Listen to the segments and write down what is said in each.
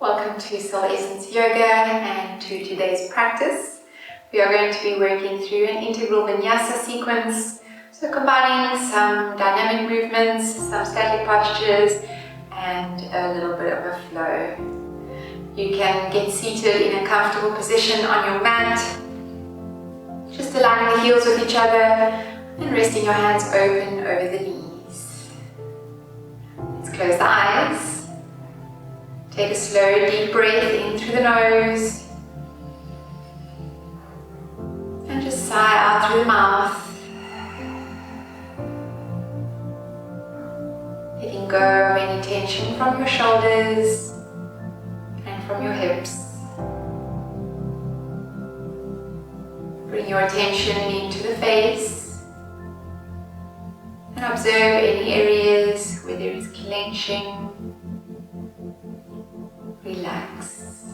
Welcome to Soul Essence Yoga and to today's practice. We are going to be working through an integral Vinyasa sequence, so combining some dynamic movements, some static postures and a little bit of a flow. You can get seated in a comfortable position on your mat, just aligning the heels with each other and resting your hands open over the knees. Let's close the eyes. Take a slow, deep breath in through the nose and just sigh out through the mouth, letting go of any tension from your shoulders and from your hips. Bring your attention into the face and observe any areas where there is clenching. Relax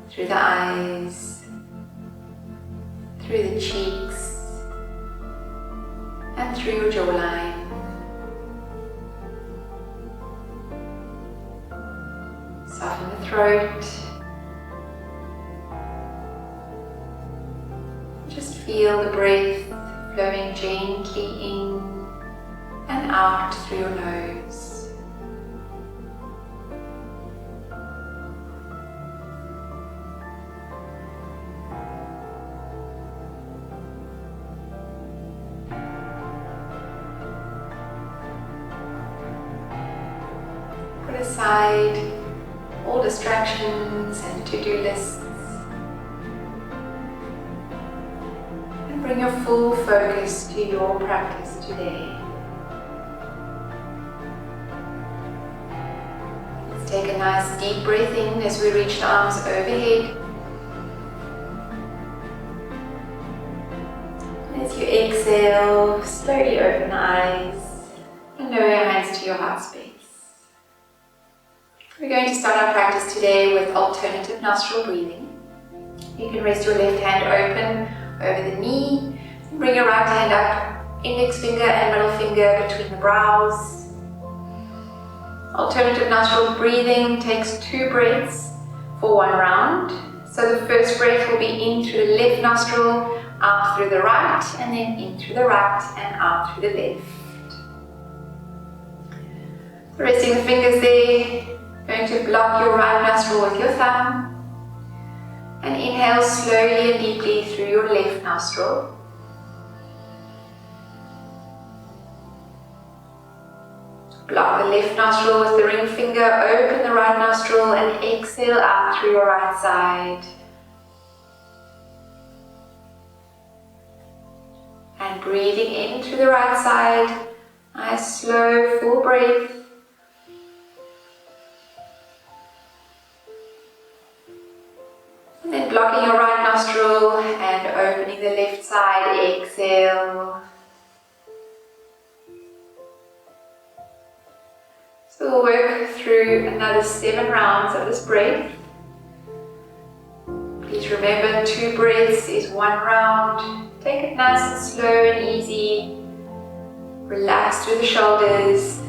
through the eyes, through the cheeks, and through your jawline. Soften the throat. Just feel the breath flowing gently in and out through your nose. Put aside all distractions and to-do lists and bring your full focus to your practice today. Let's take a nice deep breath in as we reach the arms overhead. As you exhale, slowly open the eyes and lower your hands to your heart space. We're going to start our practice today with alternative nostril breathing. You can rest your left hand open over the knee and bring your right hand up, index finger and middle finger between the brows. Alternative nostril breathing takes 2 breaths for 1 round. So the first breath will be in through the left nostril, out through the right, and then in through the right and out through the left. So resting the fingers there. Going to block your right nostril with your thumb and inhale slowly and deeply through your left nostril. Block the left nostril with the ring finger, open the right nostril and exhale out through your right side. And breathing in through the right side, nice slow full breath. And then blocking your right nostril and opening the left side, exhale. So we'll work through another 7 rounds of this breath. Please remember 2 breaths is 1 round. Take it nice and slow and easy. Relax through the shoulders.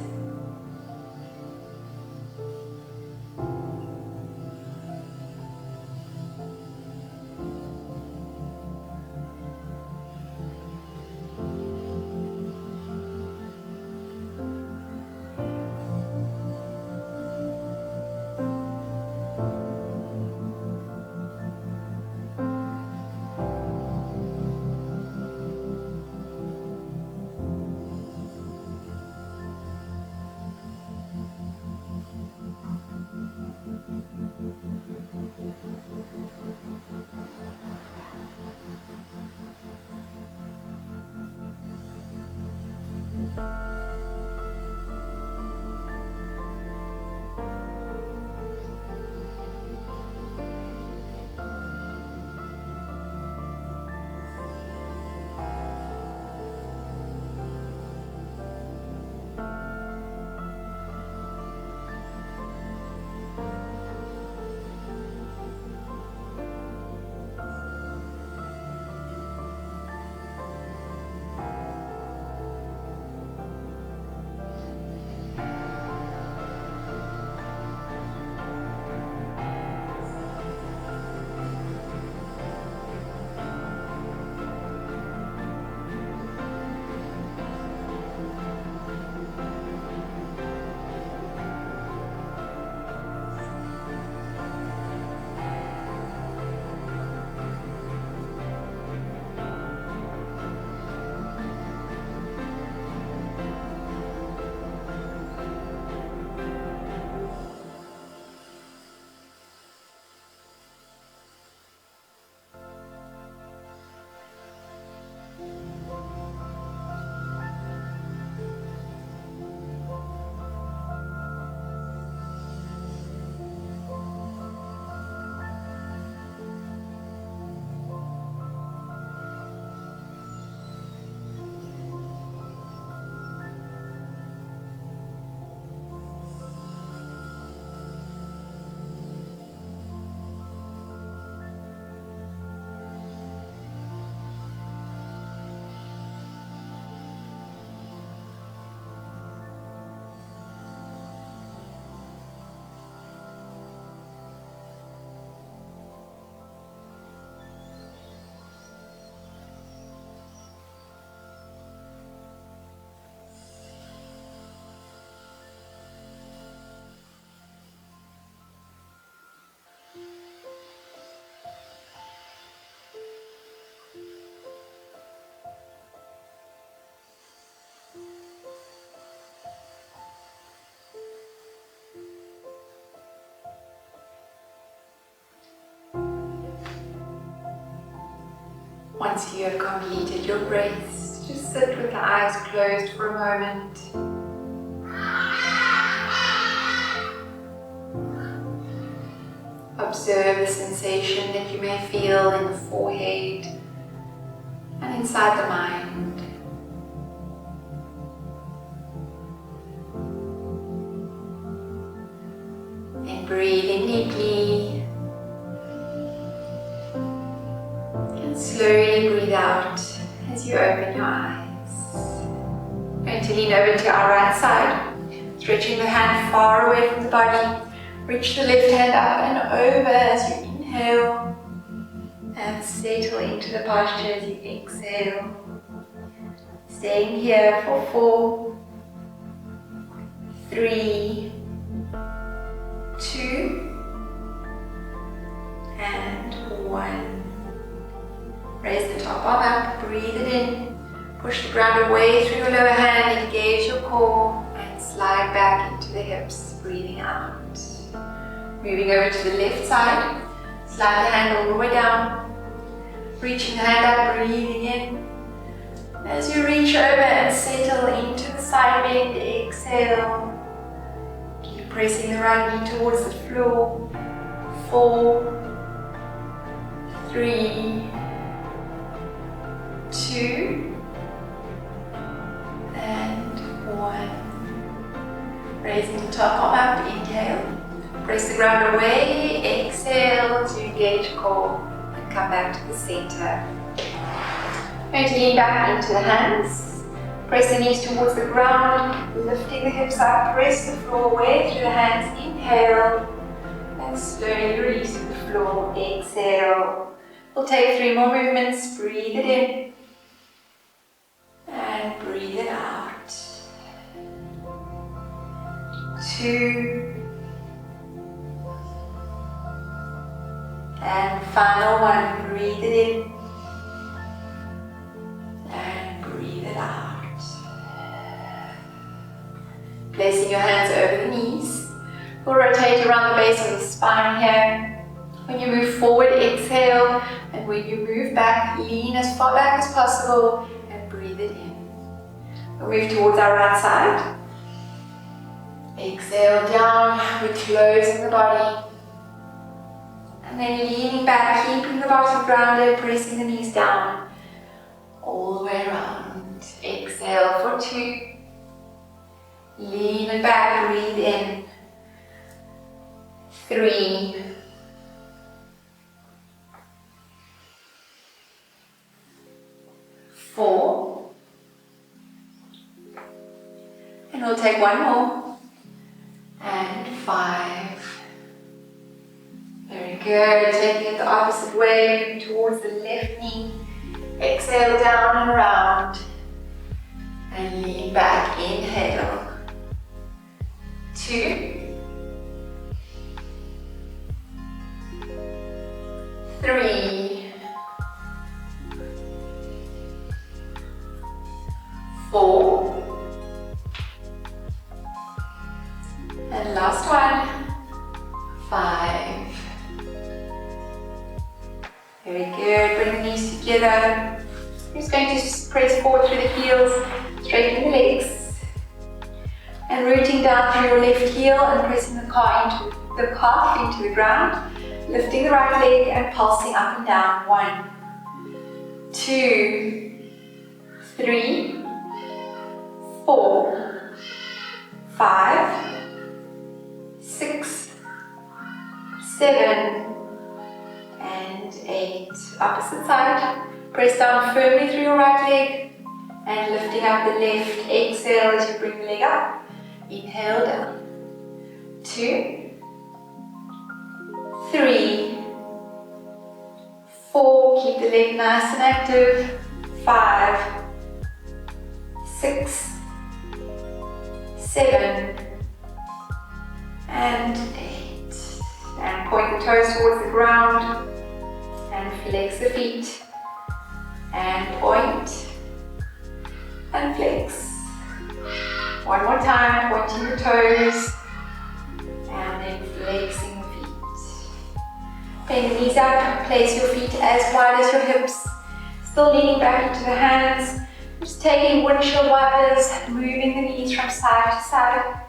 Once you have completed your breaths, just sit with the eyes closed for a moment. Observe the sensation that you may feel in the forehead and inside the mind. And breathe in deeply. And slowly breathe out as you open your eyes. Going to lean over to our right side, stretching the hand far away from the body. Reach the left hand up and over as you inhale. And settle into the posture as you exhale. Staying here for 4, 3, 2, and 1. Raise the top arm up, breathe it in. Push the ground away through your lower hand, engage your core, and slide back into the hips, breathing out. Moving over to the left side, slide the hand all the way down. Reaching the hand up, breathing in. As you reach over and settle into the side bend, exhale. Keep pressing the right knee towards the floor. 4, 3, 2, and 1. Raising the top arm up, inhale. Press the ground away, exhale to engage core and come back to the center. Going to lean back into the hands. Press the knees towards the ground, lifting the hips up, press the floor away through the hands, inhale, and slowly release to the floor, exhale. We'll take 3 more movements, breathe it in, and breathe it out. 2, and final one, breathe it in and breathe it out. Placing your hands over the knees, we'll rotate around the base of the spine here. When you move forward, exhale, and when you move back, lean as far back as possible and breathe it in. We'll move towards our right side. Exhale down, we're closing the body. And then leaning back, keeping the bottom grounded, pressing the knees down all the way around. Exhale for 2. Lean it back, breathe in. 3. 4. And we'll take 1 more. And 5. Very good. Taking it the opposite way, moving towards the left knee. Exhale down and around. And lean back, inhale. 2. 3. 4. And last one. 5. Very good. Bring the knees together. You're just going to press forward through the heels, straighten the legs, and rooting down through your left heel and pressing the calf into the ground, lifting the right leg and pulsing up and down. 1, 2, 3, 4, 5, 6, 7, and 8. Opposite side. Press down firmly through your right leg and lifting up the left. Exhale as you bring the leg up. Inhale down. 2, 3, 4. Keep the leg nice and active. 5, 6, 7, and 8. And point the toes towards the ground and flex the feet. And point and flex. One more time, pointing the toes and then flexing the feet. Bend the knees up, place your feet as wide as your hips. Still leaning back into the hands. Just taking windshield wipers, moving the knees from side to side.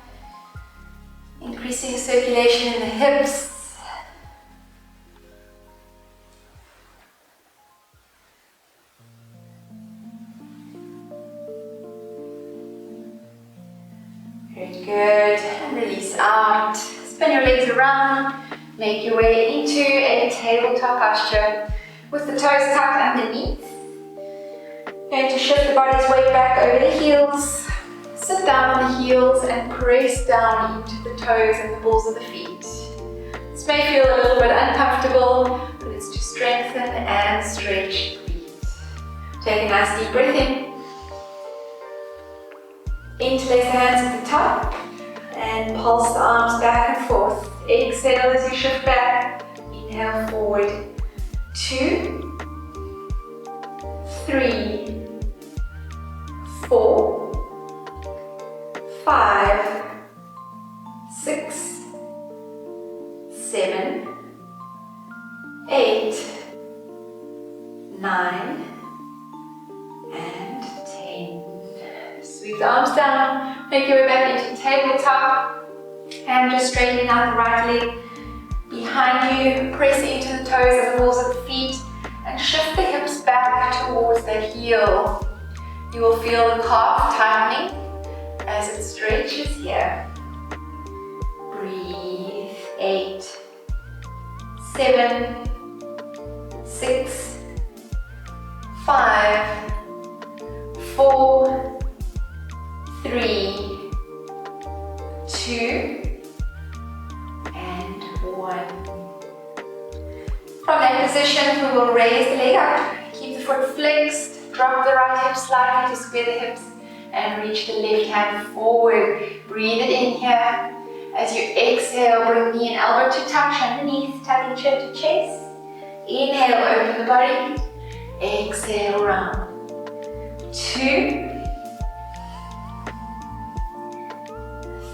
Increasing circulation in the hips. Very good. And release out. Spin your legs around. Make your way into a tabletop posture with the toes tucked underneath. Going to shift the body's weight back over the heels. Sit down on the heels and press down into the toes and the balls of the feet. This may feel a little bit uncomfortable, but it's to strengthen and stretch the feet. Take a nice deep breath in. Interlace the hands at the top and pulse the arms back and forth. Exhale as you shift back. Inhale forward. 2, 3, 4, 5, 6, 7, 8, 9, and 10. Sweep the arms down, make your way back into tabletop, and just straightening out the right leg behind you, press into the toes and the balls of the feet, and shift the hips back towards the heel. You will feel the calf tightening as it stretches here. Breathe. 8, 7, 6, 5, 4, 3, 2, and 1. From that position, we will raise the leg up. Keep the foot flexed. Drop the right hip slightly to square the hips and reach the left hand forward. Breathe it in here. As you exhale, bring knee and elbow to touch underneath, tucking chin to chest. Inhale, open the body. Exhale, round. 2,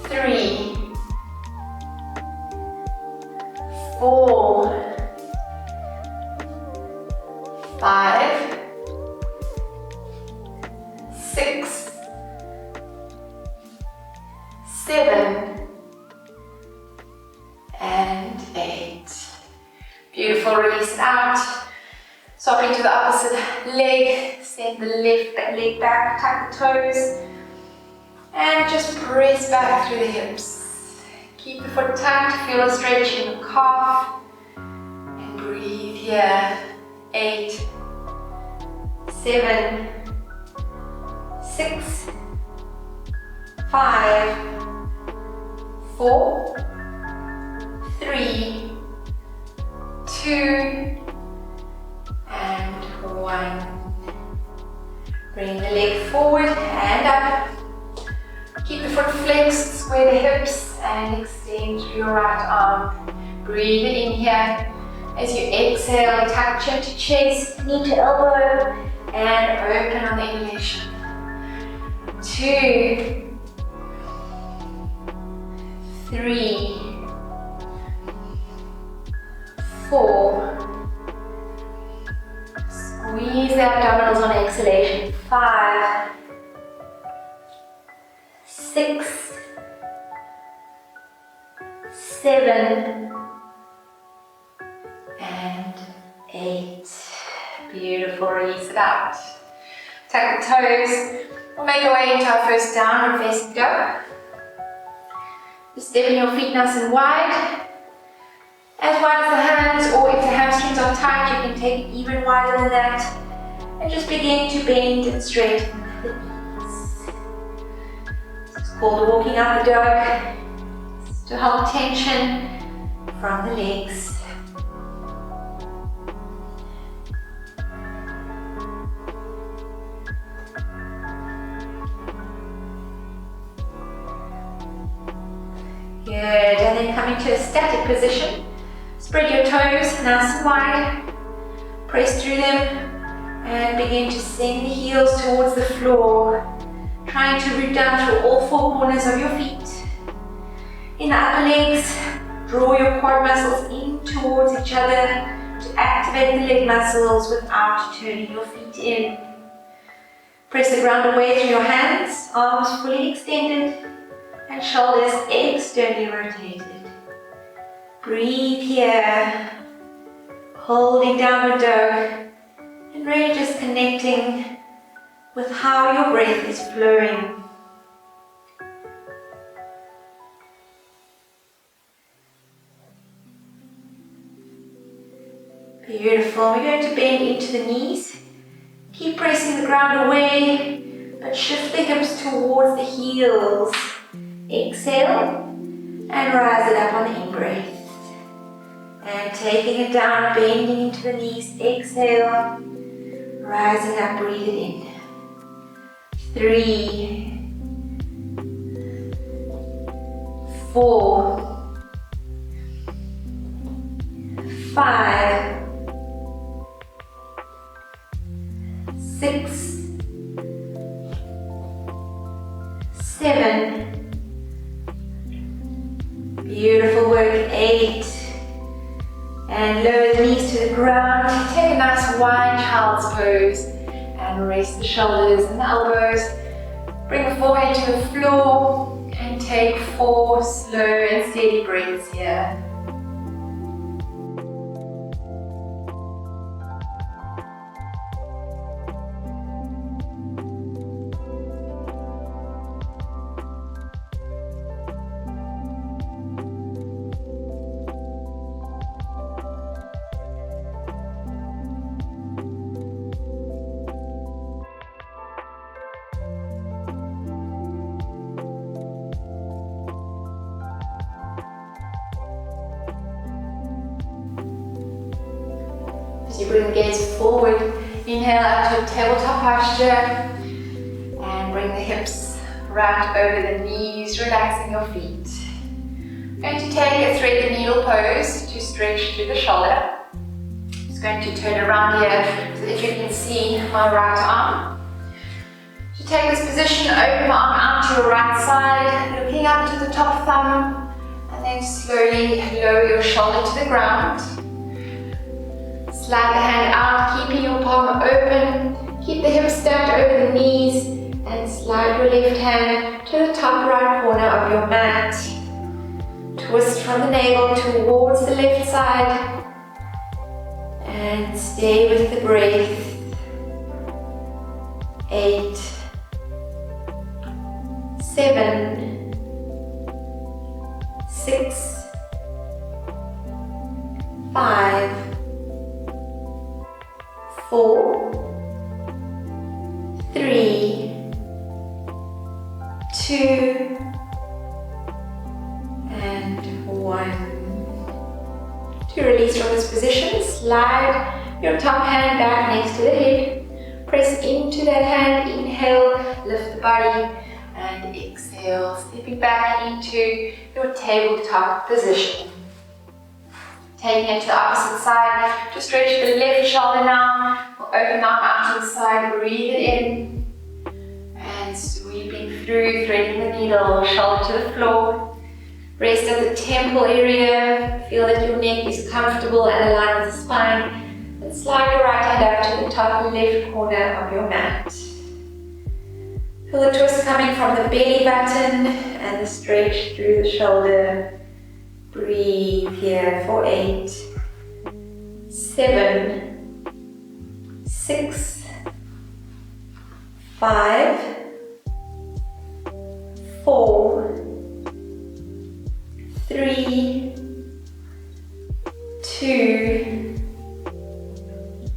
3, 4, 5, 6, 7, and 8. Beautiful, release it out. Softening to the opposite leg, send the left leg back, tuck the toes, and just press back through the hips. Keep the foot tucked, feel a stretch in the calf, and breathe here. 8, 7, 6, 5, 4, 3, 2, and 1. Bring the leg forward and up. Keep the foot flexed, square the hips, and extend through your right arm. Breathe it in here. As you exhale, tuck chin to chest, knee to elbow, and open on the inhalation. 2, 3, 4. Squeeze the abdominals on exhalation. 5, 6, 7, and 8. Beautiful, release it out. Tuck the toes. We'll make our way into our first downward facing dog. Just stepping your feet nice and wide. As wide as the hands, or if the hamstrings are tight, you can take it even wider than that. And just begin to bend and straighten the knees. It's called walking out the dog. It's to help tension from the legs. Good, and then coming to a static position. Spread your toes nice and wide. Press through them and begin to send the heels towards the floor. Trying to root down through all 4 corners of your feet. In the upper legs, draw your quad muscles in towards each other. to activate the leg muscles without turning your feet in. Press the ground away through your hands, arms fully extended, and shoulders externally rotated. Breathe here, holding downward dog, and really just connecting with how your breath is flowing. Beautiful. We're going to bend into the knees. Keep pressing the ground away, but shift the hips towards the heels. Exhale, and rise it up on the in-breath. And taking it down, bending into the knees. Exhale, rising up, breathe it in. 3, 4, 5, 6, 7, beautiful work, 8, and lower the knees to the ground. Take a nice wide child's pose and rest the shoulders and the elbows. Bring the forehead to the floor and take 4 slow and steady breaths here. As you bring the gaze forward, inhale up to a tabletop posture and bring the hips right over the knees, relaxing your feet. I'm going to take a thread the needle pose to stretch through the shoulder. I'm just going to turn around here so that you can see my right arm. To take this position, open my arm out to your right side, looking up to the top thumb, and then slowly lower your shoulder to the ground. Slide the hand out, keeping your palm open. Keep the hips stacked over the knees and slide your left hand to the top right corner of your mat. Twist from the navel towards the left side and stay with the breath. 8, 7, 6, 5, 4, 3, 2, and 1. To release from this position, slide your top hand back next to the head. Press into that hand, inhale, lift the body, and exhale, stepping back into your tabletop position. Taking it to the opposite side, to stretch the left shoulder now. We'll open the arm out to the side, breathe it in. And sweeping through, threading the needle, shoulder to the floor. Rest at the temple area. Feel that your neck is comfortable and aligned with the spine. And slide your right hand up to the top left corner of your mat. Feel the twist coming from the belly button and the stretch through the shoulder. Breathe here for 8, 7, 6, 5, 4, 3, 2,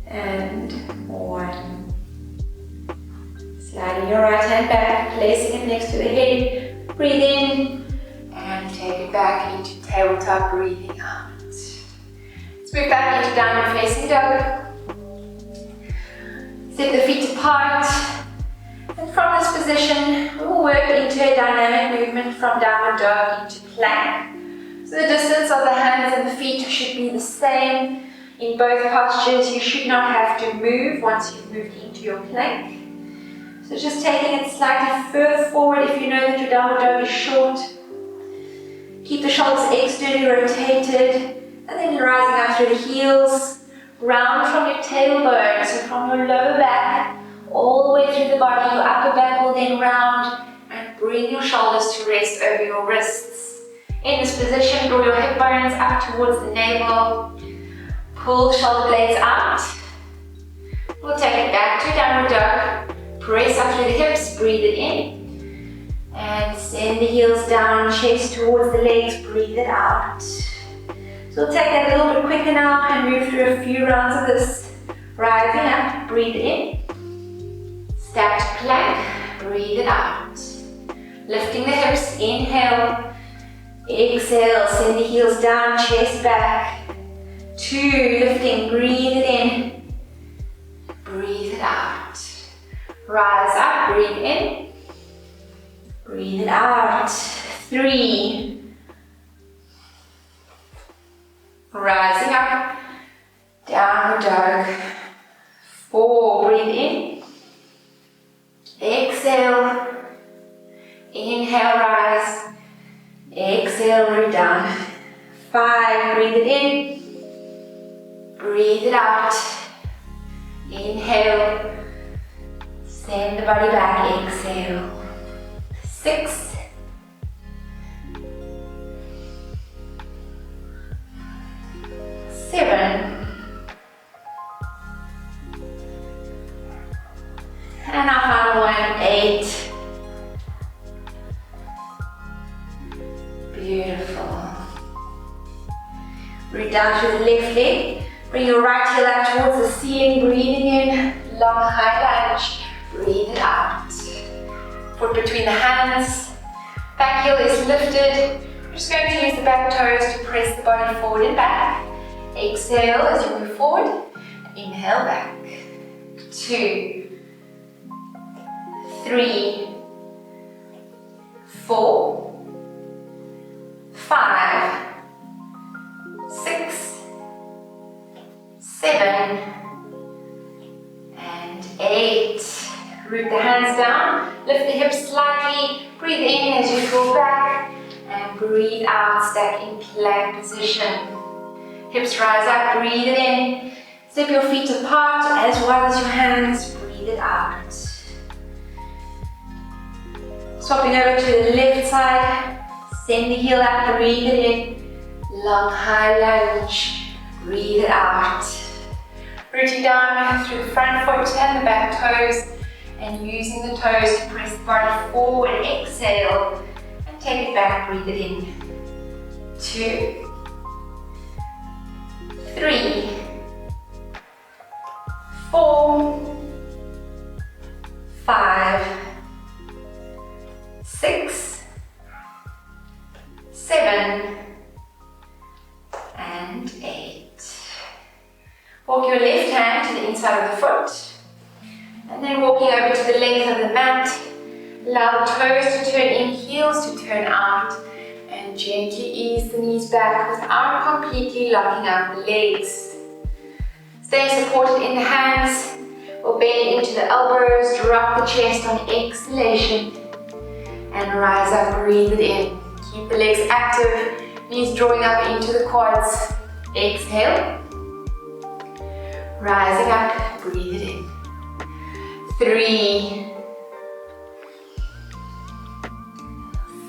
and 1. Sliding your right hand back, placing it next to the head. Breathe in. And take it back into tabletop, breathing out. Let's move back into downward facing dog. Step the feet apart. And from this position, we will work into a dynamic movement from downward dog into plank. So the distance of the hands and the feet should be the same in both postures. You should not have to move once you've moved into your plank. So just taking it slightly further forward if you know that your downward dog is short. Keep the shoulders externally rotated and then rising up through the heels. Round from your tailbone, so from your lower back, all the way through the body. Your upper back will then round, and bring your shoulders to rest over your wrists. In this position, draw your hip bones up towards the navel. Pull the shoulder blades out. We'll take it back to downward dog. Press up through the hips, breathe it in. And send the heels down, chest towards the legs, breathe it out. So we'll take that a little bit quicker now and move through a few rounds of this. Rising up, breathe it in. Stacked plank, breathe it out. Lifting the hips, inhale. Exhale, send the heels down, chest back. 2, lifting, breathe it in. Breathe it out. Rise up, breathe in. Breathe it out. 3. Rising up. Downward dog. 4, breathe in. Exhale. Inhale, rise. Exhale, root down. 5, breathe it in. Breathe it out. Inhale. Send the body back. Exhale. 6. 7. And our final one, 8. Beautiful. Root down to the left leg. Bring your right heel up towards the ceiling. Breathing in. Long high lunge. Breathe it out. Foot between the hands. Back heel is lifted. We're just going to use the back toes to press the body forward and back. Exhale as you move forward. Inhale back. 2, 3, 4, 5, 6, 7, and 8. Root the hands down, lift the hips slightly, breathe in as you fall back, and breathe out, stack in plank position. Hips rise up, breathe it in, step your feet apart as well as your hands, breathe it out. Swapping over to the left side, send the heel up, breathe it in, long high lunge, breathe it out. Rooting down through the front foot and the back toes, and using the toes to press the body forward. Exhale, and take it back, breathe it in. 2, 3, 4, 5, 6, 7, and 8. Walk your left hand to the inside of the foot, and then walking over to the length of the mat. Allow the toes to turn in, heels to turn out, and gently ease the knees back without completely locking up the legs. Staying supported in the hands, we'll bend into the elbows, drop the chest on exhalation, and rise up, breathe it in. Keep the legs active, knees drawing up into the quads. Exhale. Rising up, breathe it in. 3,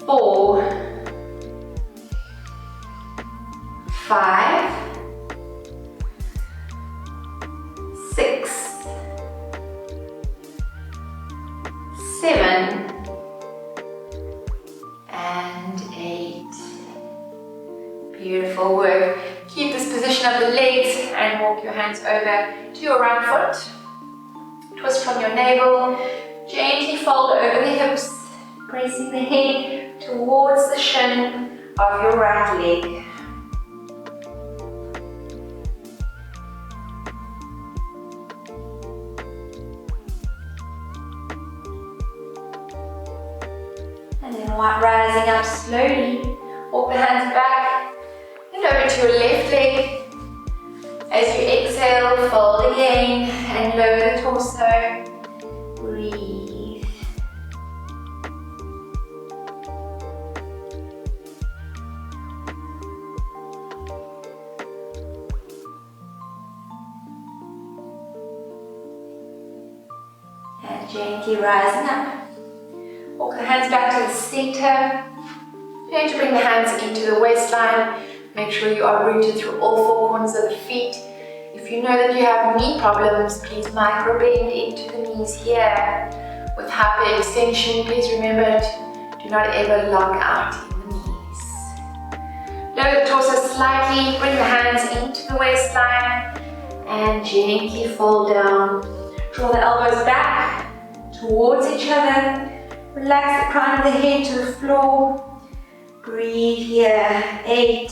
4, 5, 6, 7, and 8. Beautiful work. Keep this position of the legs and walk your hands over to your right foot. Twist from your navel, gently fold over the hips, pressing the head towards the shin of your right leg. And then rising up slowly, walk the hands back and over to your left leg. As you exhale, fold again and lower the torso. Breathe. Gently rising up. Walk the hands back to the center. You're going to bring the hands into the waistline. Make sure you are rooted through all four corners of the feet. If you know that you have knee problems, please micro bend into the knees here. With hyperextension, please remember to do not ever lock out in the knees. Lower the torso slightly, bring the hands into the waistline and gently fold down. Draw the elbows back towards each other. Relax the crown of the head to the floor. Breathe here. 8,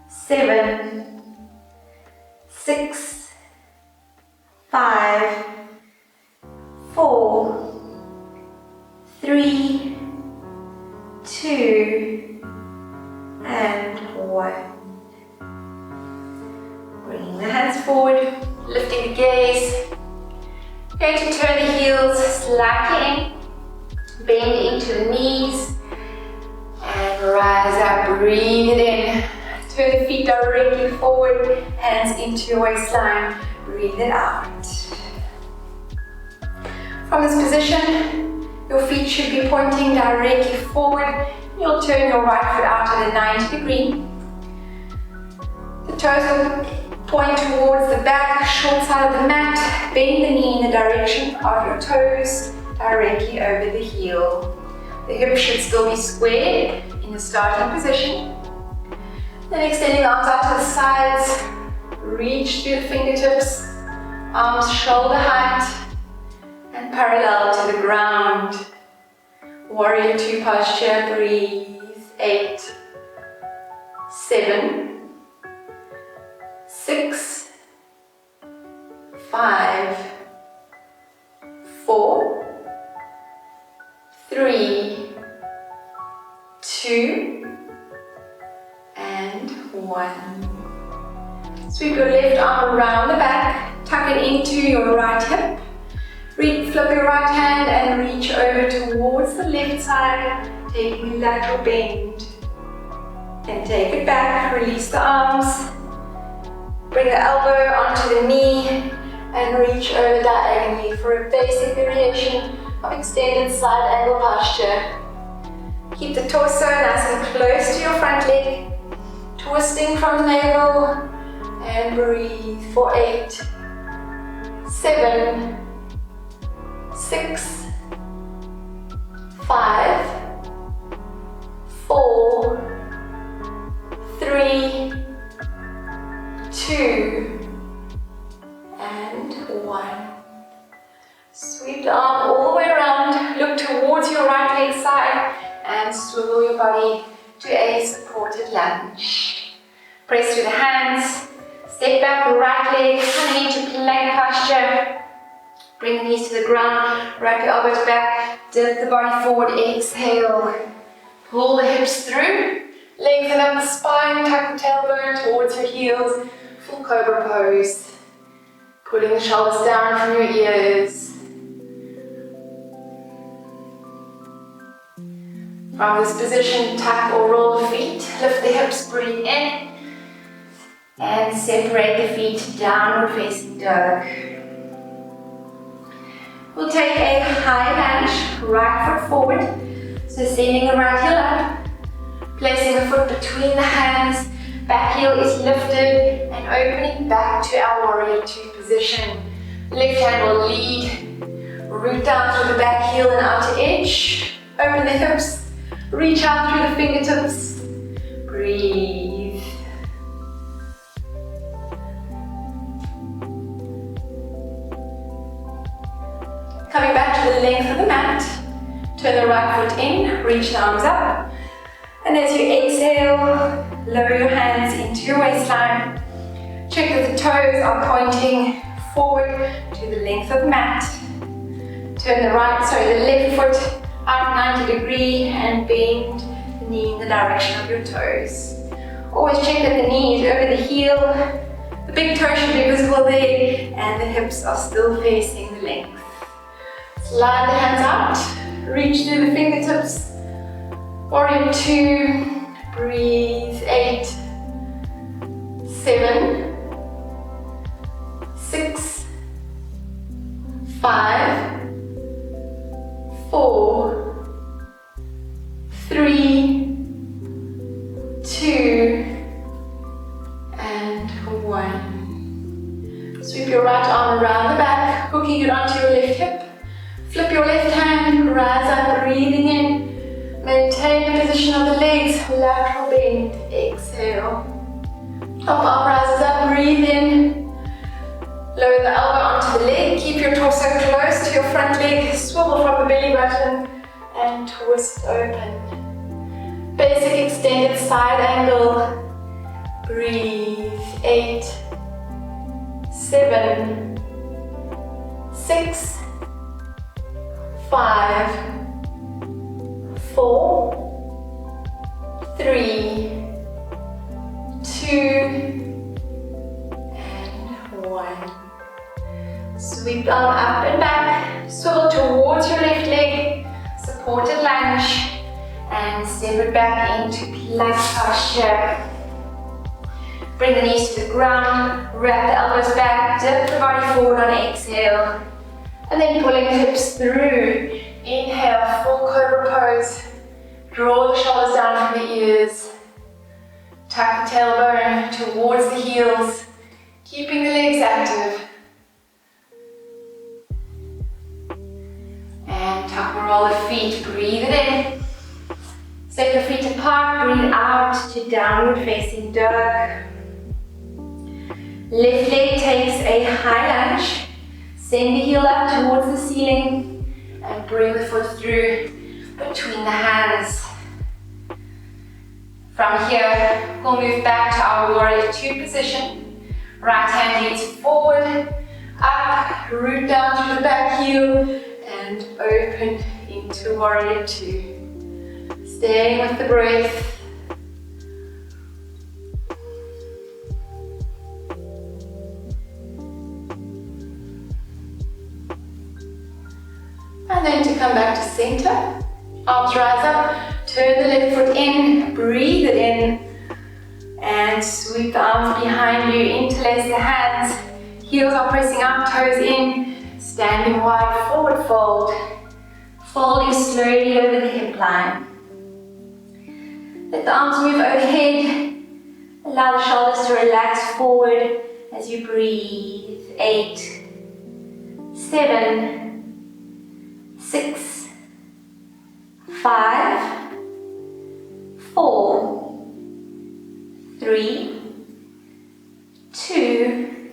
7, 6, 5, 4, 3, 2, and 1. Bringing the hands forward, lifting the gaze. Going to turn the heels slightly in, bend into the knees, and rise up, breathe it in. Turn the feet directly forward, hands into your waistline, breathe it out. From this position, your feet should be pointing directly forward. You'll turn your right foot out at a 90 degree. The toes will point towards the back, short side of the mat. Bend the knee in the direction of your toes, directly over the heel. The hips should still be squared in the starting position. Then extending the arms out to the sides, reach through the fingertips, arms shoulder height, and parallel to the ground. Warrior 2 posture, breathe. 8, 7, 6, 5, 4, 3, 2, and 1. Sweep your left arm around the back, tuck it into your right hip. Flip your right hand and reach over towards the left side, taking a lateral bend. Then take it back, release the arms. Bring the elbow onto the knee and reach over diagonally for a basic variation of extended side angle posture. Keep the torso nice and close to your front leg, twisting from the navel, and breathe for 8, 7, 6, 5, 4, 3, 2, and 1. Sweep the arm all the way around, look towards your right leg side, and swivel your body to a supported lunge. Press through the hands, step back the right leg, coming into plank posture. Bring the knees to the ground, wrap your elbows back, dip the body forward, exhale. Pull the hips through, lengthen up the spine, tuck the tailbone towards your heels, full cobra pose. Pulling the shoulders down from your ears. From this position, tuck or roll the feet, lift the hips, breathe in, and separate the feet, downward facing dog. We'll take a high lunge, right foot forward, so sending the right heel up, placing the foot between the hands, back heel is lifted, and opening back to our warrior 2 position. Left hand will lead, root down through the back heel and outer edge, open the hips, reach out through the fingertips, breathe. Coming back to the length of the mat, turn the right foot in, reach the arms up, and as you exhale, lower your hands into your waistline. Check that the toes are pointing forward to the length of the mat. Turn the left foot out 90 degrees and bend the knee in the direction of your toes. Always check that the knee is over the heel, the big toe should be visible there, and the hips are still facing the length. Slide the hands out, reach through the fingertips. Warrior 2, breathe. 8, 7, 6, 5, 4, 3, 2, and 1. Sweep your right arm around the back, hooking it onto your left hip. Flip your left hand, rise up, breathing in. Maintain the position of the legs, lateral bend. Exhale. Top arm rises up, breathe in. Lower the elbow onto the leg, keep your torso close to your front leg. Swivel from the belly button and twist open. Basic extended side angle. Breathe. 8, 7, 6, 5, 4, 3, 2, and 1. Sweep the arm up and back, swivel towards your left leg, supported lunge, and step it back into plank posture. Bring the knees to the ground, wrap the elbows back, dip the body forward on exhale, and then pulling the hips through. Inhale, full cobra pose. Draw the shoulders down from the ears. Tuck the tailbone towards the heels, keeping the legs active. And tuck and roll the feet, breathe it in. Step the feet apart, breathe out to downward facing dog. Left leg takes a high lunge. Send the heel up towards the ceiling and bring the foot through between the hands. From here, we'll move back to our warrior 2 position. Right hand leads forward, up, root down through the back heel, and open into warrior 2. Staying with the breath. And then to come back to center, arms rise up, turn the left foot in, breathe it in, and sweep the arms behind you, interlace the hands, heels are pressing up, toes in, standing wide, forward fold, folding slowly over the hip line. Let the arms move overhead, allow the shoulders to relax forward as you breathe. 8, 7, 6, 5, 4, 3, 2,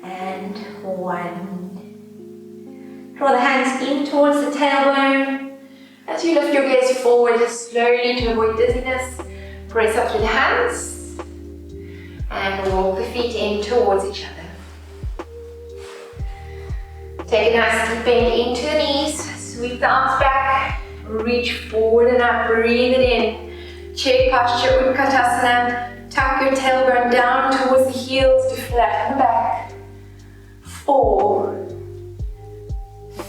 and 1. Draw the hands in towards the tailbone. As you lift your gaze forward slowly to avoid dizziness, press up through the hands and walk the feet in towards each other. Take a nice deep bend into the knees, sweep the arms back, reach forward and up, breathe it in. Chair posture, Utkatasana. Tuck your tailbone down towards the heels to flatten the back. 4,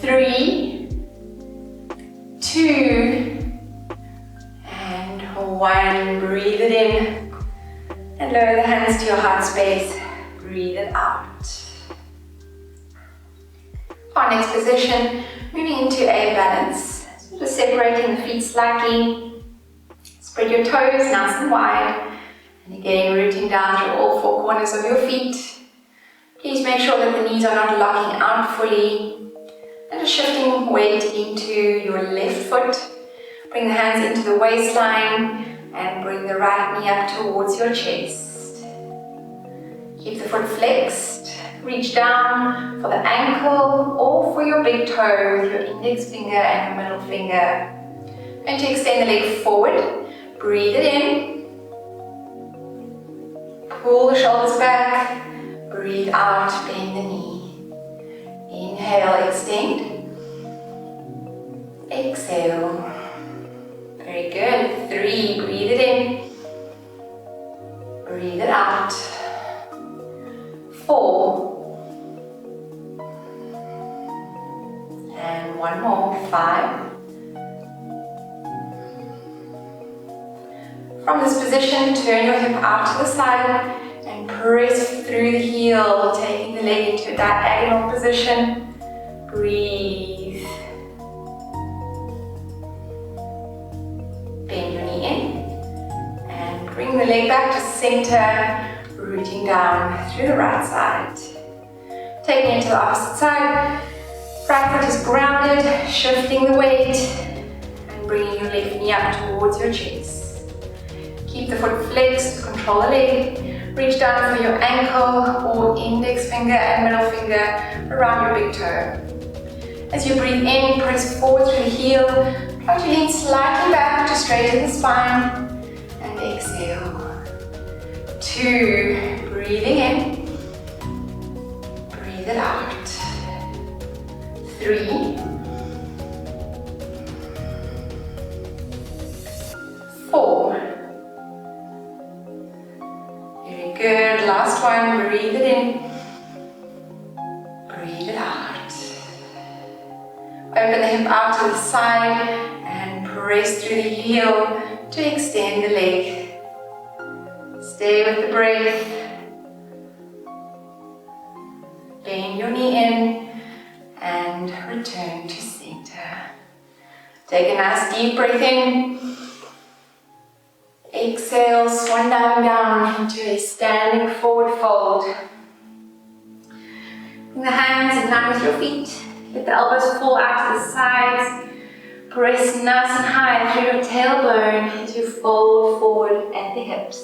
3, 2, and 1. Breathe it in and lower the hands to your heart space. Breathe it out. Our next position, moving into a balance. So just separating the feet slightly. Spread your toes nice and wide. And again, rooting down through all 4 corners of your feet. Please make sure that the knees are not locking out fully. And just shifting weight into your left foot. Bring the hands into the waistline and bring the right knee up towards your chest. Keep the foot flexed. Reach down for the ankle or for your big toe with your index finger and your middle finger. And to extend the leg forward, breathe it in. Pull the shoulders back. Breathe out, bend the knee. Inhale, extend. Exhale. Very good. 3, breathe it in. Breathe it out. 4. And 1 more. 5. From this position, turn your hip out to the side and press through the heel, taking the leg into a diagonal position. Breathe. Bend your knee in and bring the leg back to center, rooting down through the right side. Taking it to the opposite side, right foot is grounded, shifting the weight and bringing your left knee up towards your chest. Keep the foot flexed, control the leg, reach down for your ankle or index finger and middle finger around your big toe. As you breathe in, press forward through the heel, try to lean slightly back to straighten the spine, and exhale. 2, breathing in, breathe it out. 3, 4. Very good, last one, breathe it in, breathe it out. Open the hip out to the side and press through the heel to extend the leg. Stay with the breath. Bend your knee in and return to center. Take a nice deep breath in. Exhale, swan diving down into a standing forward fold. Bring the hands in line with your feet. Let the elbows fall out to the sides. Press nice and high through your tailbone as you fold forward at the hips.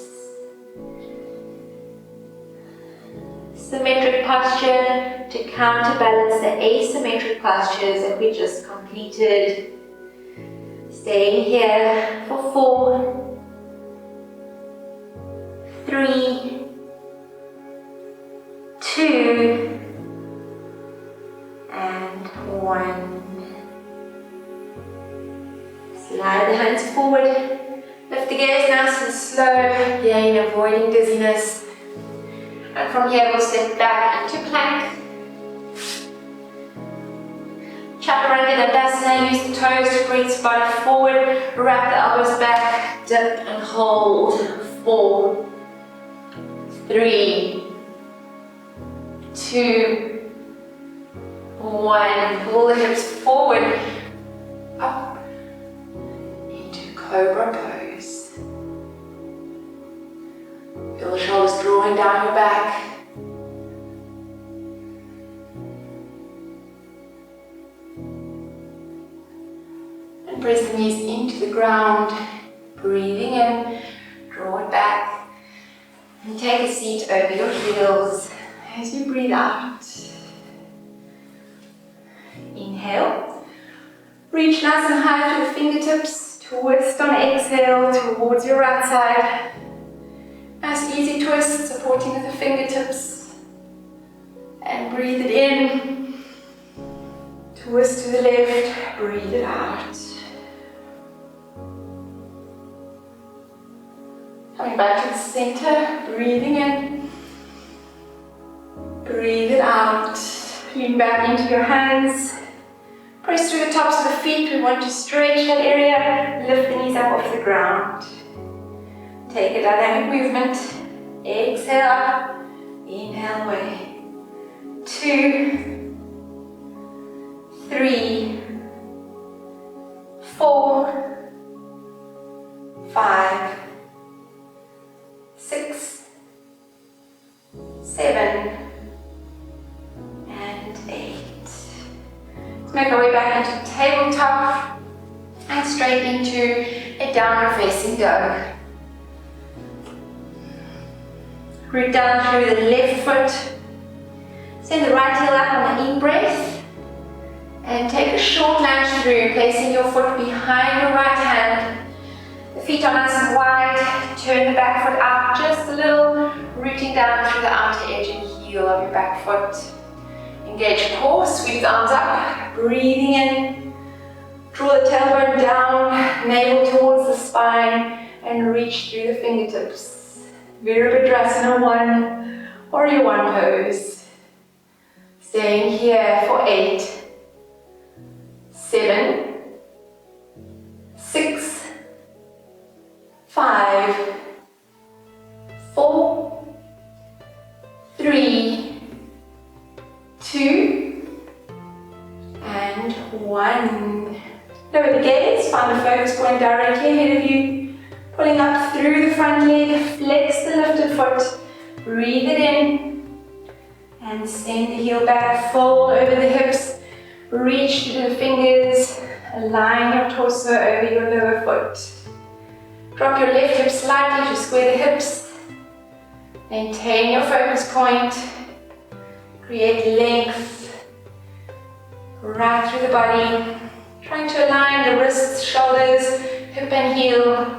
Symmetric posture to counterbalance the asymmetric postures that we just completed. Staying here for 4, 3, 2, and 1. Slide the hands forward. Lift the gaze nice and slow, again avoiding dizziness. And from here we'll step back into plank. Chaturanga Dandasana, use the toes to bring the body forward. Wrap the elbows back, dip and hold. 4, 3, 2, 1, pull the hips forward, up into Cobra pose. Feel the shoulders drawing down your back. And press the knees into the ground, breathing in, draw it back, and take a seat over your heels as you breathe out. Inhale, reach nice and high through the fingertips, twist on exhale towards your right side. Nice easy twist, supporting with the fingertips. And breathe it in, twist to the left, breathe it out. Coming back to the center, breathing in, breathe it out. Lean back into your hands. Press through the tops of the feet. We want to stretch that area. Lift the knees up off the ground. Take a dynamic movement. Exhale up. Inhale away. 2, 3, 4, 5, 6, 7, and 8. Let's make our way back into tabletop and straight into a downward facing dog. Root down through the left foot. Send the right heel up on the in-breath. And take a short lunge through, placing your foot behind your right hand. The feet are nice and wide. Turn the back foot out just a little, rooting down through the outer edge and heel of your back foot. Engage core, sweep the arms up, breathing in. Draw the tailbone down, navel towards the spine, and reach through the fingertips. Virabhadrasana 1, Warrior 1 pose. Staying here for 8, 7, 6, 5, 4, 3, 2, and 1. Lower the gaze, find the focus focus point directly ahead of you. Pulling up through the front leg, flex the lifted foot, breathe it in, and send the heel back, fold over the hips, reach through the fingers, align your torso over your lower foot. Drop your left hip slightly to square the hips, maintain your focus point, create length right through the body, trying to align the wrists, shoulders, hip and heel.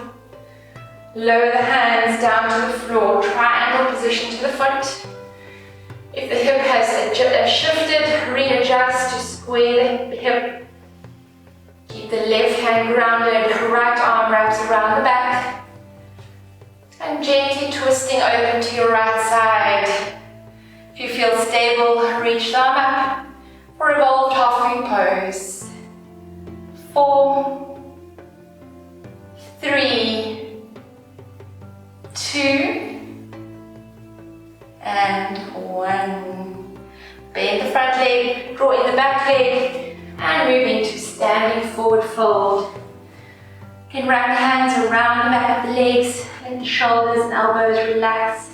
Lower the hands down to the floor, triangle position to the foot. If the hip has shifted, readjust to square the hip. Keep the left hand grounded, right arm wraps around the back. And gently twisting open to your right side. If you feel stable, reach the arm up for revolved half moon pose. 4, 3, 2, and 1. Bend the front leg, draw in the back leg, and move into standing forward fold. You can wrap the hands around the back of the legs, let the shoulders and elbows relax.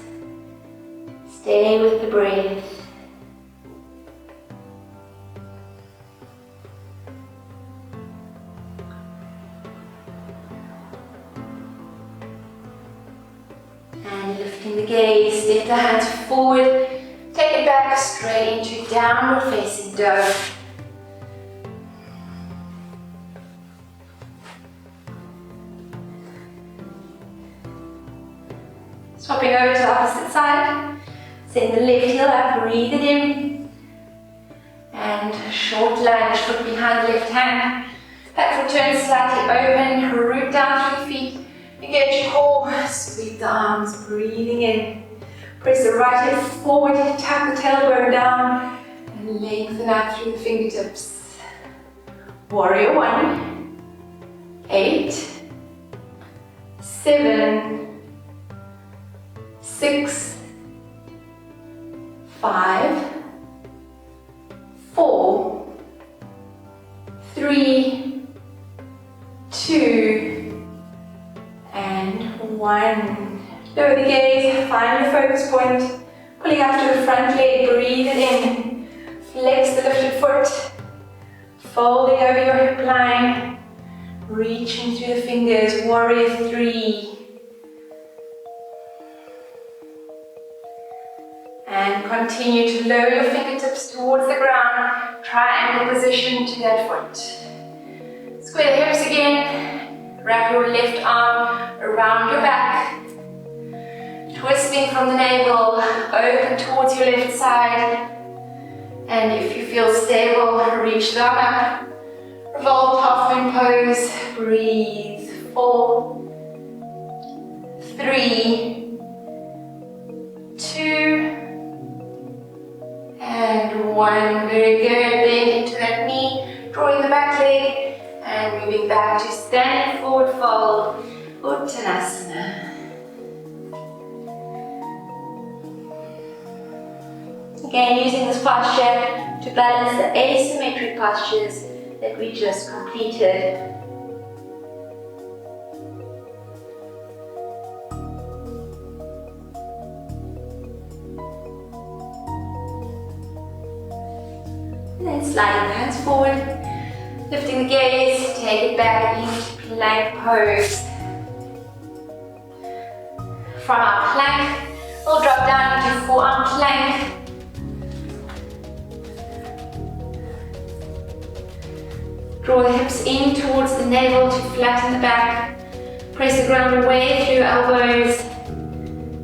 Stay with the breath. And lifting the gaze, step the hands forward, take it back straight into downward facing dog. Swapping over to the opposite side, send the left heel up, breathe it in. And short lunge, foot behind the left hand. Back foot turns slightly open, root down through the feet. Engage your core, sweep the arms, breathing in. Press the right hip forward, tap the tailbone down, and lengthen out through the fingertips. Warrior 1, 8, 7, 6, 5, 4, 3, 2, and 1. Lower the gaze, find your focus point. Pulling up to the front leg, breathe it in. Flex the lifted foot. Folding over your hip line. Reaching through the fingers, warrior 3. And continue to lower your fingertips towards the ground. Triangle position to that foot. Square the hips again. Wrap your left arm around your back. Twisting from the navel, open towards your left side. And if you feel stable, reach the arm up. Revolved half moon pose. Breathe. 4, 3, 2, and 1. Very good. Bend into that knee, drawing the back leg. And moving back to standing forward fold, Uttanasana. Again, using this posture to balance the asymmetric postures that we just completed. And then sliding the hands forward. Lifting the gaze, take it back into plank pose. From our plank, we'll drop down into forearm plank. Draw the hips in towards the navel to flatten the back. Press the ground away through your elbows.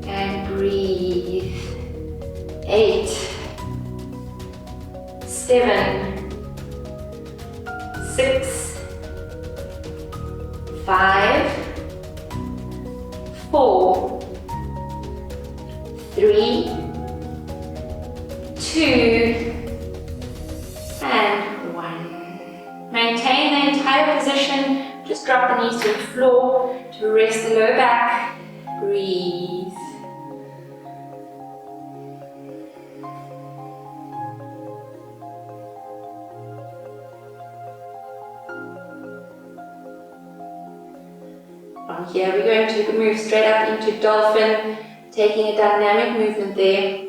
And breathe. 8, 7, 6, 5, 4, 3, 2, and 1. Maintain the entire position. Just drop the knees to the floor to rest the lower back. Breathe. From here, we're going to move straight up into dolphin, taking a dynamic movement there.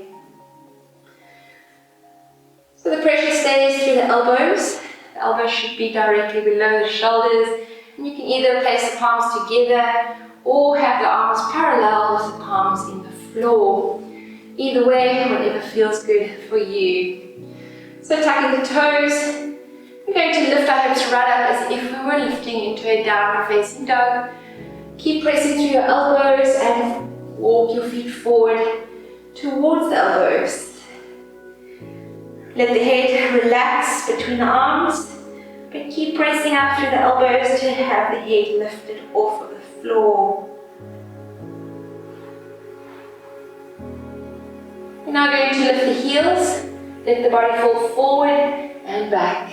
So the pressure stays through the elbows. The elbows should be directly below the shoulders. And you can either place the palms together or have the arms parallel with the palms in the floor. Either way, whatever feels good for you. So tucking the toes, we're going to lift our hips right up as if we were lifting into a downward facing dog. Keep pressing through your elbows and walk your feet forward towards the elbows. Let the head relax between the arms, but keep pressing up through the elbows to have the head lifted off of the floor. We're now going to lift the heels, let the body fall forward and back.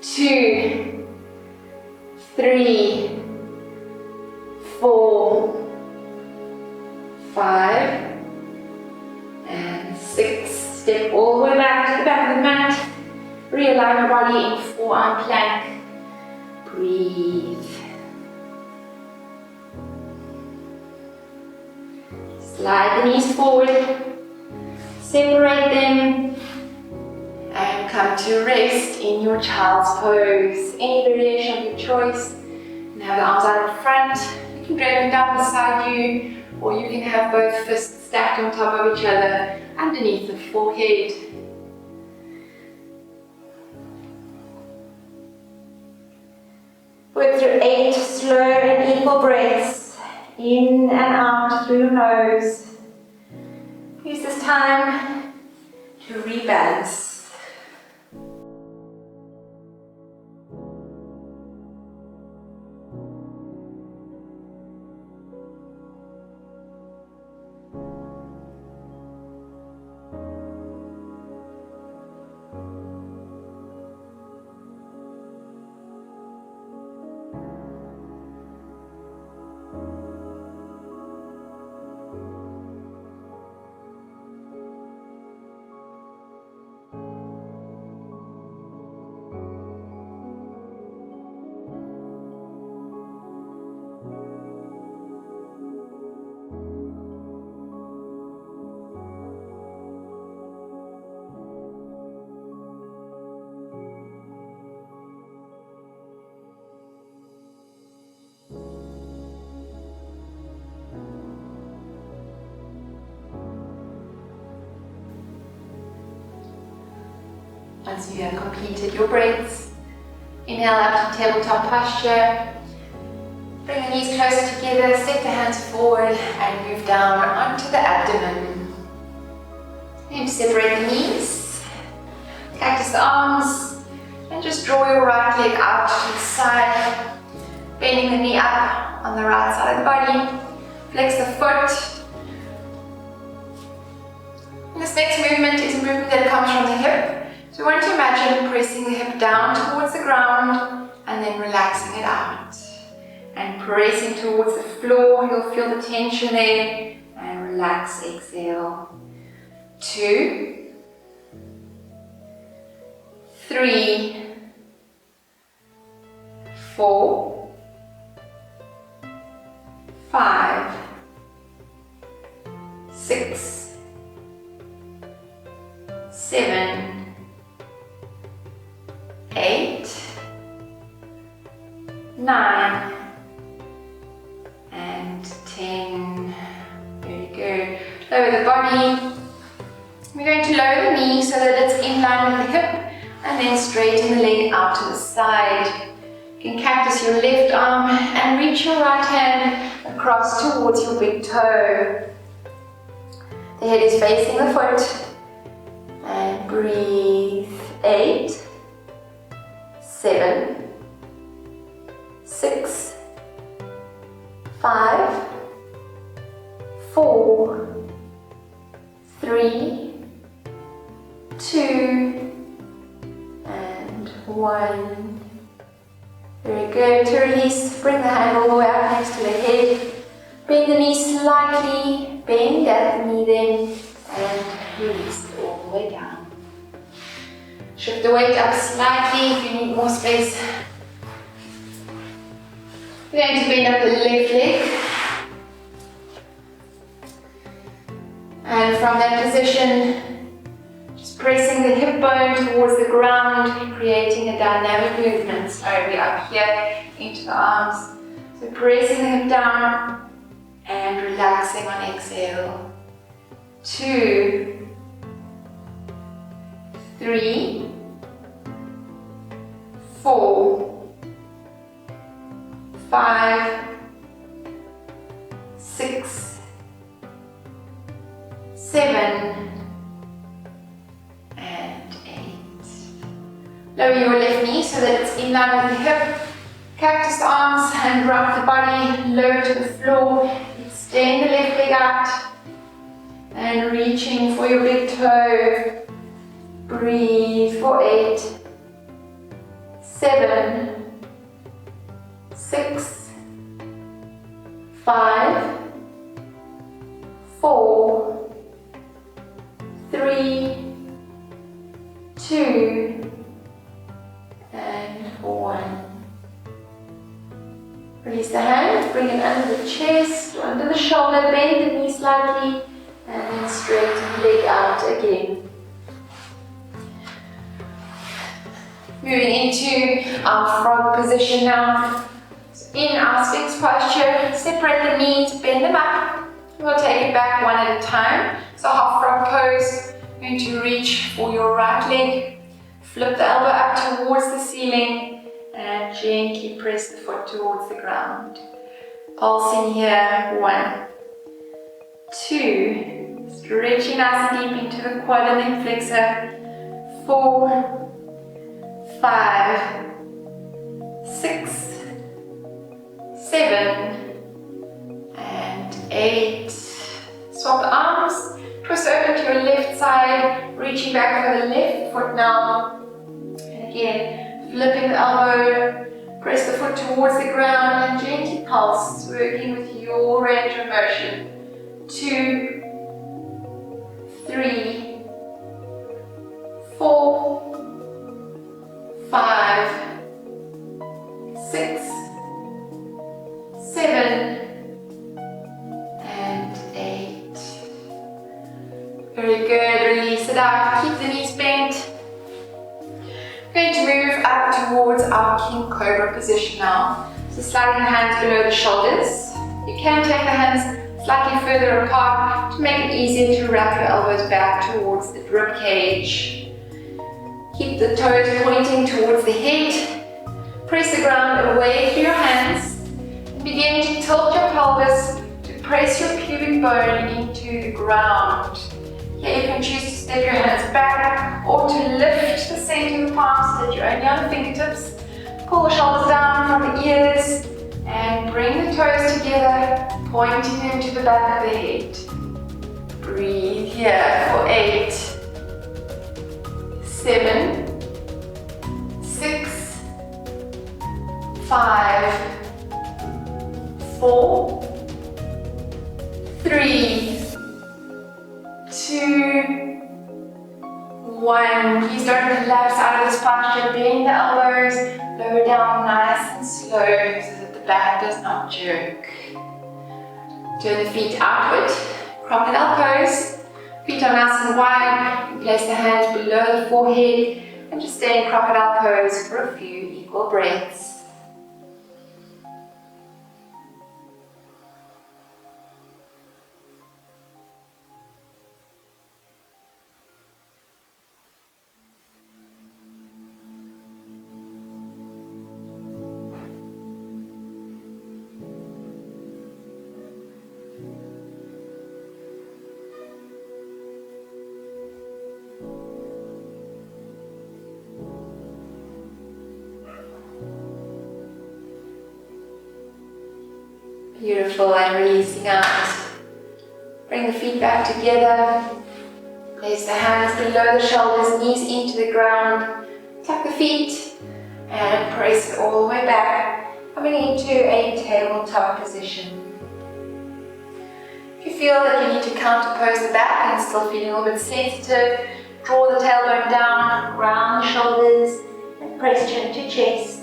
2, 3, 4, 5, and 6. Step all the way back to the back of the mat. Realign your body in forearm plank. Breathe. Slide the knees forward. Separate them. And come to rest in your child's pose. Any variation of your choice. And have the arms out in front. You can drape them down beside you, or you can have both fists stacked on top of each other underneath the forehead. Work through 8 slow and equal breaths, in and out through your nose. Use this time to rebalance. Once you have completed your breaths, inhale up to tabletop posture. Bring the knees closer together, step the hands forward and move down onto the abdomen. And separate the knees, cactus the arms, and just draw your right leg out to the side, bending the knee up on the right side of the body. Flex the foot. And this next movement is a movement that comes from the hip. So we want to imagine pressing the hip down towards the ground and then relaxing it out. And pressing towards the floor, you'll feel the tension there. And relax, exhale. 2, 3, 4, 5, 6, 7, 8, 9, and 10. Very good. Lower the body. We're going to lower the knee so that it's in line with the hip, and then straighten the leg out to the side. You can cactus your left arm and reach your right hand across towards your big toe. The head is facing the foot. And breathe. 8, 7, 6, 5, 4, 3, 2, and 1. Very good. To release, bring the hand all the way up next to the head. Bend the knee slightly, bend at the knee then, and release it all the way down. Shift the weight up slightly if you need more space. We're going to bend up the left leg. And from that position, just pressing the hip bone towards the ground, creating a dynamic movement. So we're up here into the arms. So pressing the hip down and relaxing on exhale. 2, 3, 4, 5, 6, 7, and 8. Lower your left knee so that it's in line with the hip. Cactus arms and rock the body low to the floor. Extend the left leg out and reaching for your big toe. Breathe for 8, 7, 6, 5, 4, 3, 2, and 1. Release the hands, bring it under the chest, or under the shoulder, bend the knee slightly, and then straighten the leg out again. Moving into our frog position now. So in our Sphinx posture, separate the knees, bend them up. We'll take it back one at a time. So half frog pose, going to reach for your right leg, flip the elbow up towards the ceiling, and gently press the foot towards the ground. Pulsing here, 1, 2, stretching nice and deep into the quad and then flexor, 4, 5, 6, 7, and 8. Swap the arms, twist over to your left side, reaching back for the left foot now. And again, flipping the elbow, press the foot towards the ground and gently pulse, working with your range of motion. 2, 3, 4, 5, 6, 7, and 8. Very good, release it out, keep the knees bent. We're going to move up towards our King Cobra position now. So sliding the hands below the shoulders. You can take the hands slightly further apart to make it easier to wrap your elbows back towards the rib cage. Keep the toes pointing towards the head. Press the ground away through your hands. And begin to tilt your pelvis to press your pubic bone into the ground. Here you can choose to step your hands back or to lift the center of the palms so that you're only on the fingertips. Pull the shoulders down from the ears and bring the toes together, pointing them to the back of the head. Breathe here for 8, 7, 6, 5, 4, 3, 2, 1. Please don't collapse out of this posture. Bend the elbows, lower down nice and slow so that the back does not jerk. Turn the feet outward, crocodile pose. Feet are nice and wide. You place the hands below the forehead and just stay in crocodile pose for a few equal breaths. Beautiful, and releasing out. Bring the feet back together. Place the hands below the shoulders, knees into the ground. Tuck the feet and press it all the way back, coming into a tabletop position. If you feel that you need to counterpose the back and still feeling a little bit sensitive, draw the tailbone down, round the shoulders, and press chin to chest.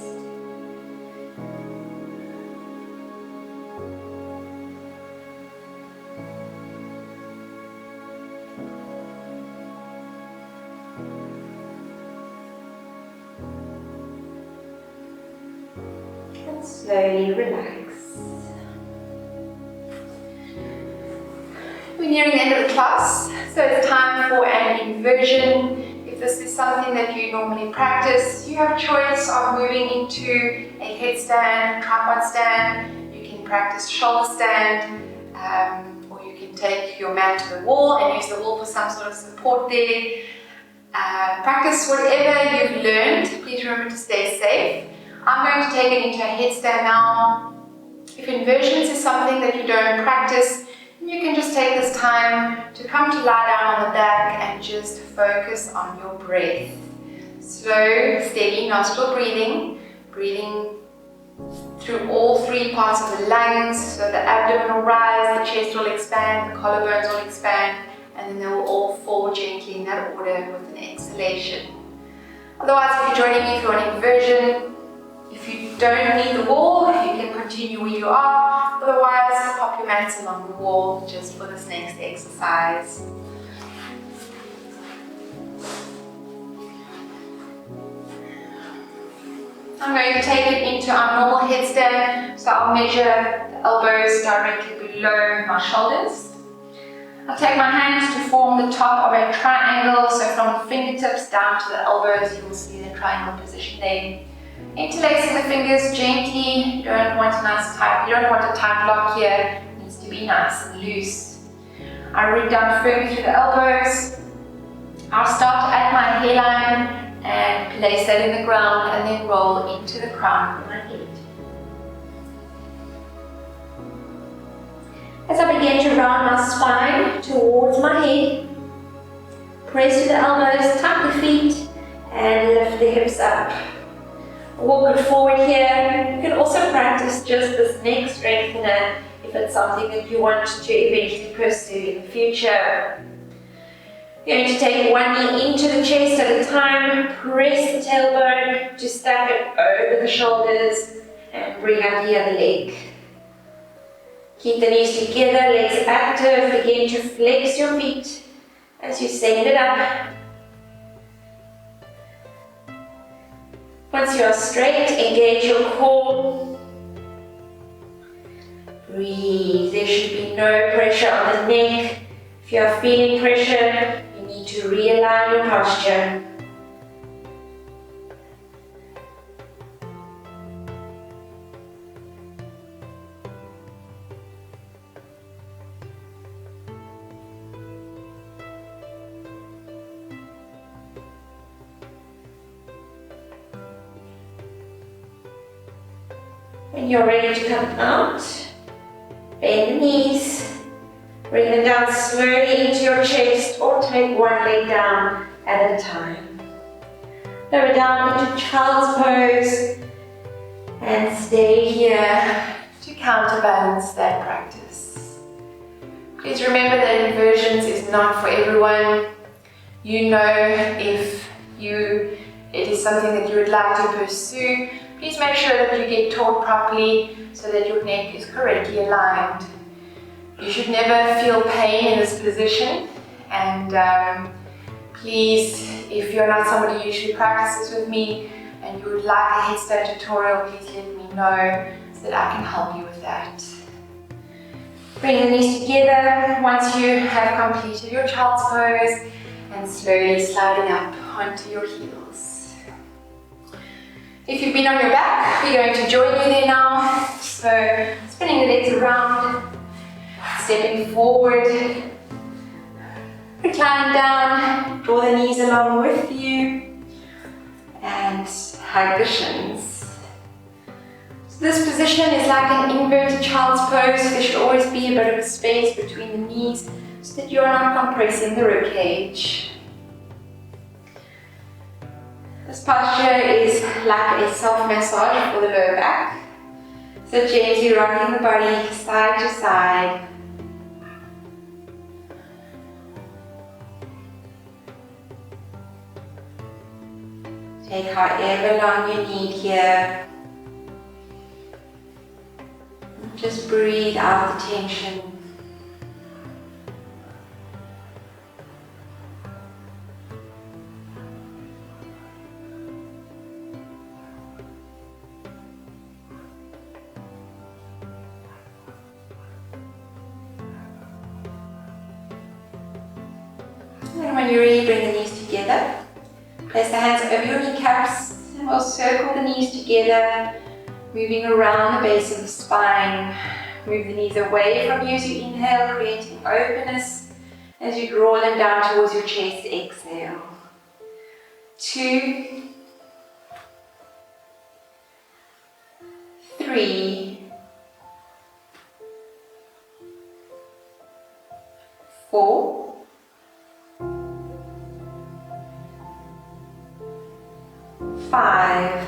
slowly relax. We're nearing the end of the class, so it's time for an inversion. If this is something that you normally practice, you have a choice of moving into a headstand, tripod stand. You can practice shoulder stand, or you can take your mat to the wall and use the wall for some sort of support there. Practice whatever you've learned. Please remember to stay safe. I'm going to take it into a headstand now. If inversions is something that you don't practice, you can just take this time to come to lie down on the back and just focus on your breath. Slow, steady nostril breathing. Breathing through all three parts of the lungs. So the abdomen will rise, the chest will expand, the collarbones will expand, and then they will all fall gently in that order with an exhalation. Otherwise, if you're joining me for an inversion, if you don't need the wall, you can continue where you are. Otherwise, pop your mats along the wall just for this next exercise. I'm going to take it into our normal headstand, so I'll measure the elbows directly below my shoulders. I'll take my hands to form the top of a triangle, so from the fingertips down to the elbows, you will see the triangle position there. Interlacing the fingers gently. You don't want a tight lock here. It needs to be nice and loose. I root down firmly through the elbows. I'll start at my hairline and place that in the ground and then roll into the crown of my head. As I begin to round my spine towards my head, press to the elbows, tuck the feet and lift the hips up. Walk it forward here. You can also practice just this neck strengthener if it's something that you want to eventually pursue in the future. You're going to take one knee into the chest at a time, press the tailbone to stack it over the shoulders and bring up the other leg. Keep the knees together, legs active, begin to flex your feet as you send it up. Once you are straight, engage your core. Breathe. There should be no pressure on the neck. If you are feeling pressure, you need to realign your posture. When you're ready to come out, bend the knees, bring them down slowly into your chest or take one leg down at a time. Lower down into child's pose and stay here to counterbalance that practice. Please remember that inversions is not for everyone. You know if it is something that you would like to pursue. Please make sure that you get taught properly so that your neck is correctly aligned. You should never feel pain in this position, and please, if you're not somebody who usually practices with me and you would like a headstand tutorial, please let me know so that I can help you with that. Bring the knees together once you have completed your child's pose and slowly sliding up onto your heels. If you've been on your back, we're going to join you there now. So spinning the legs around, stepping forward, reclining down, draw the knees along with you, and hug the shins. So this position is like an inverted child's pose. There should always be a bit of a space between the knees so that you're not compressing the rib cage. This posture is like a self-massage for the lower back. So gently rocking the body side to side. Take however long you need here. Just breathe out the tension. when you're ready, bring the knees together. Place the hands over your kneecaps and we'll circle the knees together, moving around the base of the spine. Move the knees away from you as you inhale, creating openness as you draw them down towards your chest. Exhale. 2, 3, 4, 5,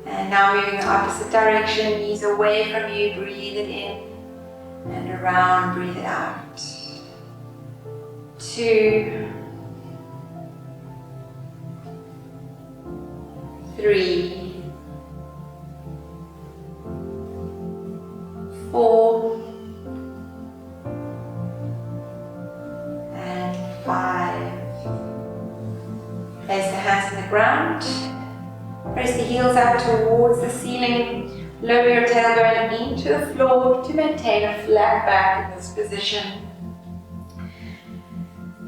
and now moving the opposite direction, knees away from you, breathe it in and around, breathe it out. 2, 3, 4, and 5. Place the hands on the ground. Press the heels up towards the ceiling. Lower your tailbone into the floor to maintain a flat back in this position.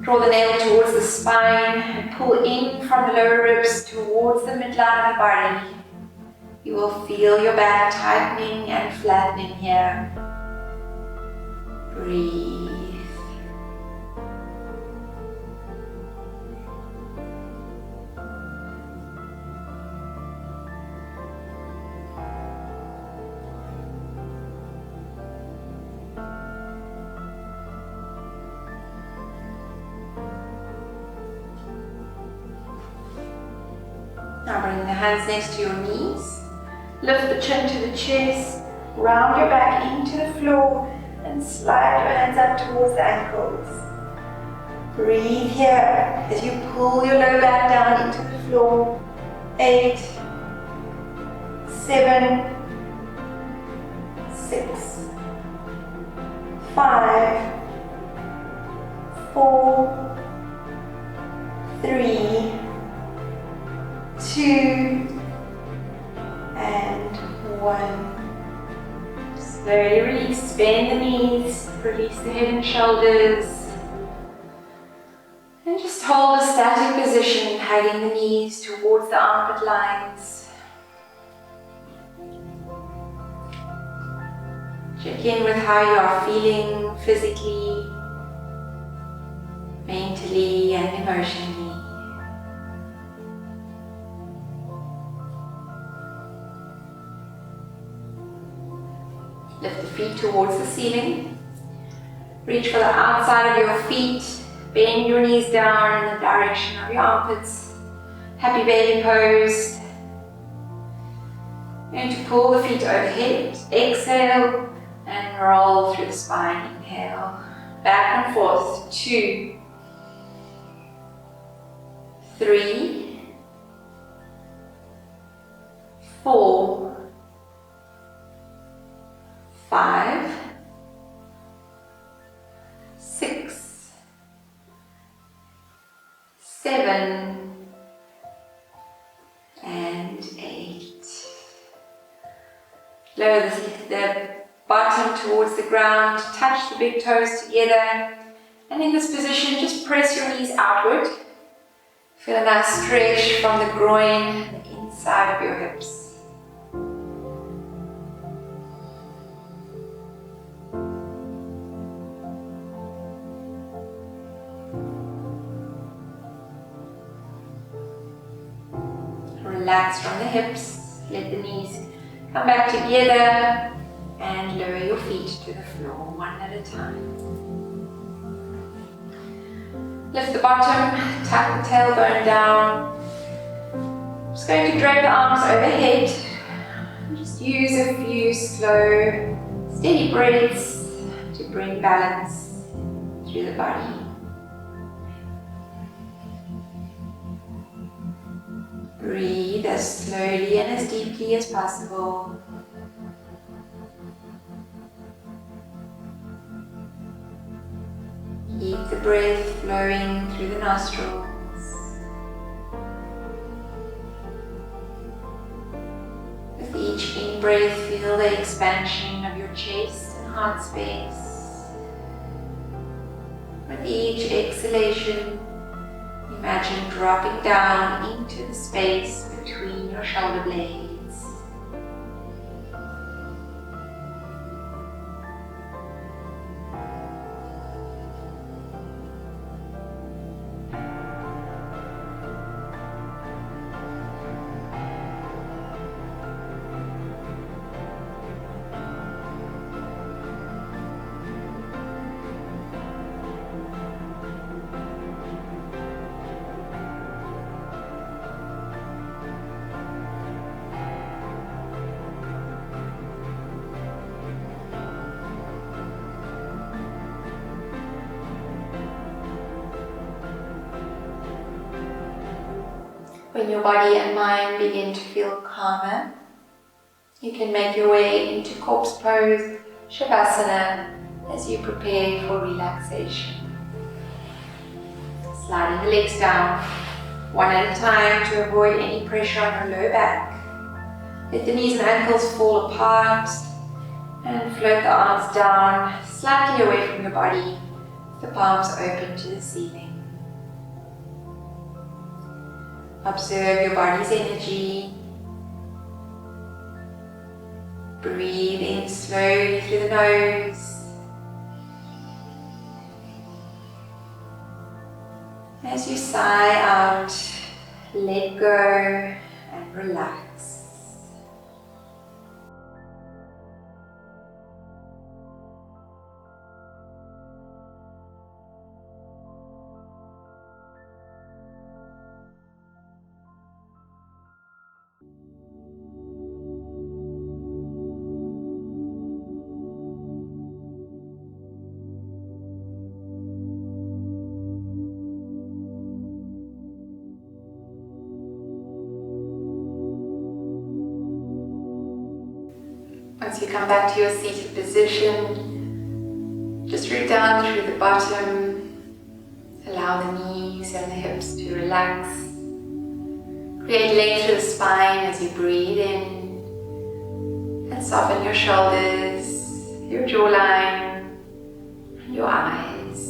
Draw the navel towards the spine and pull in from the lower ribs towards the midline of the body. You will feel your back tightening and flattening here. Breathe. Now bring the hands next to your knees. Lift the chin to the chest. Round your back into the floor and slide your hands up towards the ankles. Breathe here as you pull your lower back down into the floor. 8, 7, 6, 5, 4, 3, 2, and 1. Slowly release, bend the knees, release the head and shoulders. And just hold a static position, hugging the knees towards the armpit lines. Check in with how you are feeling physically, mentally, and emotionally. Lift the feet towards the ceiling. Reach for the outside of your feet. Bend your knees down in the direction of your armpits. Happy baby pose. Going to pull the feet overhead. Exhale and roll through the spine. Inhale. Back and forth. 2, 3, 4, 5, 6, 7, and 8. Lower the bottom towards the ground, touch the big toes together, and in this position just press your knees outward. Feel a nice stretch from the groin and the inside of your hips. Relax from the hips, let the knees come back together and lower your feet to the floor one at a time. Lift the bottom, tuck the tailbone down. Just going to drape the arms overhead. Just use a few slow, steady breaths to bring balance through the body. Breathe as slowly and as deeply as possible. Keep the breath flowing through the nostrils. With each in-breath, feel the expansion of your chest and heart space. With each exhalation, imagine dropping down into the space between your shoulder blades. When your body and mind begin to feel calmer, you can make your way into corpse pose, Shavasana, as you prepare for relaxation. Sliding the legs down, one at a time to avoid any pressure on your low back. Let the knees and ankles fall apart and float the arms down, slightly away from your body, the palms open to the ceiling. Observe your body's energy. Breathe in slowly through the nose. As you sigh out, let go and relax. Once you come back to your seated position, just root down through the bottom, allow the knees and the hips to relax. Create length through the spine as you breathe in, and soften your shoulders, your jawline, and your eyes.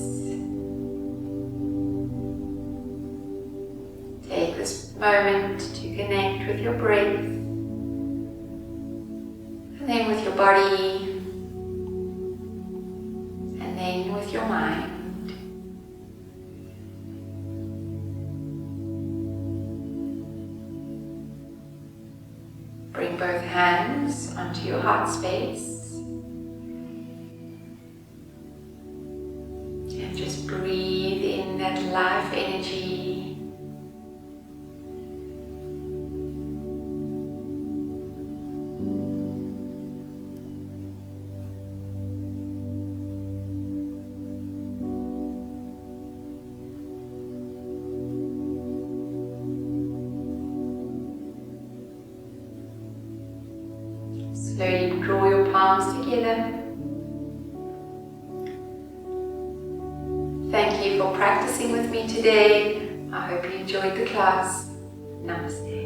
Take this moment to connect with your breath, and then with your body, and then with your mind. Bring both hands onto your heart space, and just breathe in that life energy. Slowly draw your palms together. Thank you for practicing with me today. I hope you enjoyed the class. Namaste.